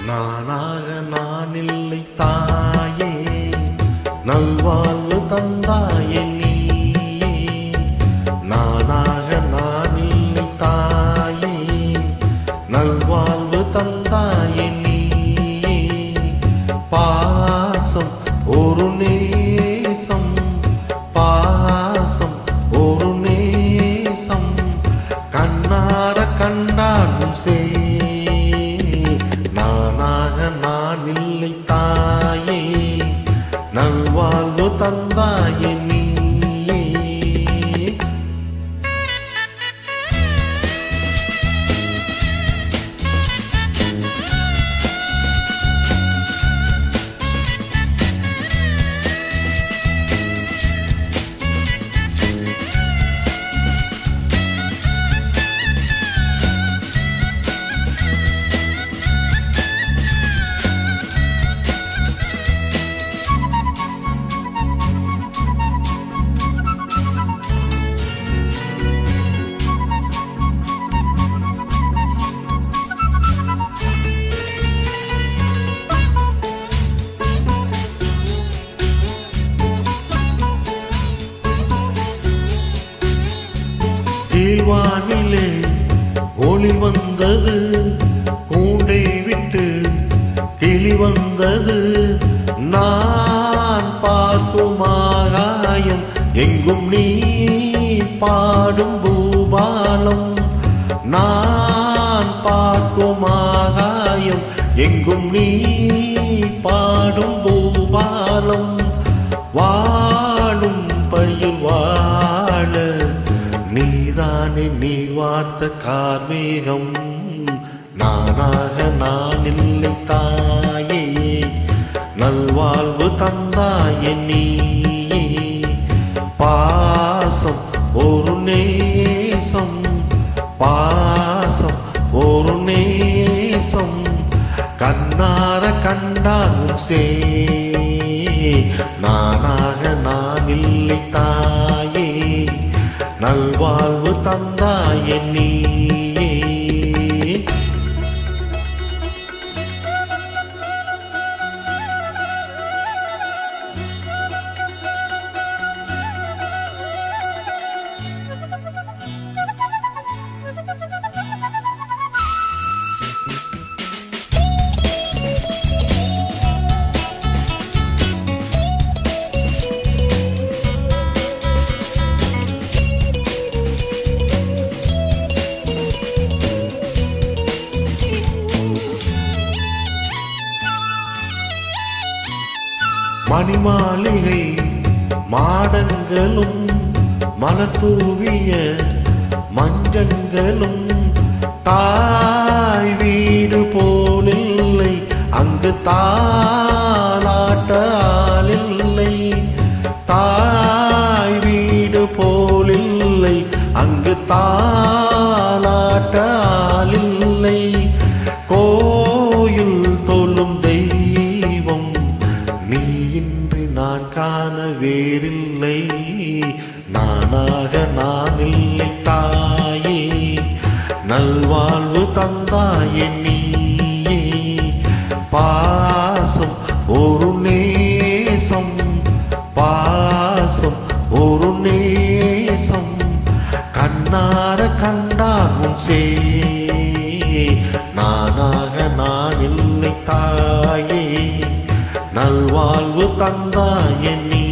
நானாக நான் இல்லை தாயே, நல்வாழ்வு தந்தாயே நீயே. நானாக நான் இல்லை தாயே, நல்வாழ்வு தந்தாயே நீயே. பாசம் ஒரு நேசம், பாசம் ஒரு நேசம், கண்ணார கண்டாலும் சே. நான் இல்லை தாயே, நல்வாழ்வு தந்தாயே நீயே. வானிலே ஒளி வந்தது, கூண்டை விட்டு கிளி வந்தது. நான் பார்க்கும் ஆகாயம் எங்கும் நீ பாடும் பூபாலம். நான் பார்க்கும் ஆகாயம் எங்கும் நீ பாடும் பூபாலம். வாழும் பயிர் வாழ நீதானே நீர் வார்த்த கார்மேகம். நானாக நான் இல்லை தாயே, நல்வாழ்வு தந்தாயே நீயே. பாசம் ஒரு நேசம், பாசம் ஒரு நேசம், கண்ணார கண்டாலும் சே. நானாக நான் இல்லை தாயே, நல்வாழ்வு தந்தாயே நீயே. மணிமாளிகை மாடங்களும் மலர் தூவிய மஞ்சங்களும், தாய் வீடு போலில்லை அங்கு தாலாட்ட ஆளில்லை. தாய் வீடு போலில்லை அங்கு தாலாட்ட ஆளில்லை. கோயில் தொழும் தெய்வம் நீ இன்றி நான் காண வேறில்லை. நானாக நான் இல்லை தாயே, நல்வாழ்வு தந்தாயே நீயே. பாசம் ஒரு நேசம், பாசம் ஒரு நேசம், கண்ணார கண்டாலும் சே. நானாக நான் இல்லை தாயே, நல்வாழ்வு தந்தாயே நீ.